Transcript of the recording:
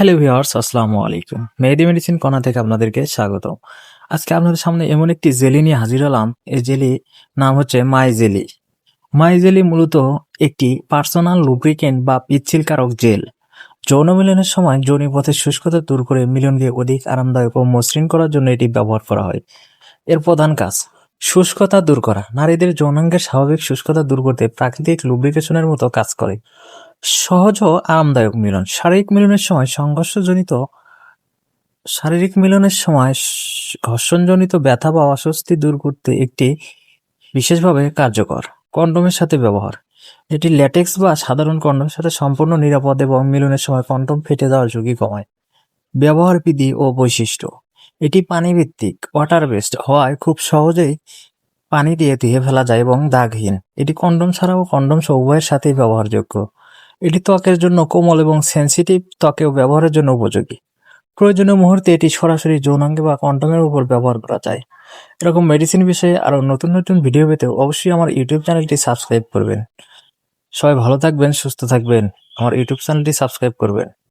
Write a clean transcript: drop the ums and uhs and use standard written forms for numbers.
Hello viewers, আসসালামু আলাইকুম। মেহেদি medicine কর্না থেকে আপনাদেরকে স্বাগত। আজকে আপনাদের সামনে এমন একটি জেলি নিয়ে হাজির হলাম। এই জেলি নাম হচ্ছে মাই জেলি। মাই জেলি মূলত একটি পার্সোনাল লুব্রিকেন্ট বা পিচ্ছিলকারক জেল। যৌন মিলনের সময় যোনিপথের শুষ্কতা দূর করে মিলনকে অধিক আরামদায়ক ও মসৃণ করার জন্য এটি ব্যবহার করা হয়। এর প্রধান কাজ শুষ্কতা দূর করা। নারীদের যৌনাঙ্গের স্বাভাবিক শুষ্কতা দূর করতে প্রাকৃতিক লুব্রিকেশনের মতো কাজ করে। সহজ ও আরামদায়ক মিলন। ঘর্ষণজনিত ব্যথা বা অস্বস্তি দূর করতে একটি বিশেষভাবে কার্যকর। কন্ডোমের সাথে ব্যবহার। এটি ল্যাটেক্স বা সাধারণ কন্ডোমের সাথে সম্পূর্ণ নিরাপদ এবং মিলনের সময় কন্ডোম ফেটে যাওয়ার ঝুঁকি কমায়। ব্যবহার বিধি ও বৈশিষ্ট্য। এটি পানিভিত্তিক ওয়াটার বেসড হওয়ায় খুব সহজেই পানি দিয়ে ধুয়ে ফেলা যায় এবং দাগহীন। এটি কন্ডোম ছাড়াও কন্ডোম সহ উভয়ের সাথেই ব্যবহারযোগ্য। এটি ত্বকের জন্য কোমল এবং সেনসিটিভ ত্বকেও ব্যবহারের জন্য উপযোগী। প্রয়োজনীয় মুহূর্তে এটি সরাসরি যৌনাঙ্গে বা কন্ডোমের উপর ব্যবহার করা যায়। এরকম মেডিসিন বিষয়ে আরও নতুন নতুন ভিডিও পেতে অবশ্যই আমার ইউটিউব চ্যানেলটি সাবস্ক্রাইব করবেন। সবাই ভালো থাকবেন, সুস্থ থাকবেন। আমার ইউটিউব চ্যানেলটি সাবস্ক্রাইব করবেন।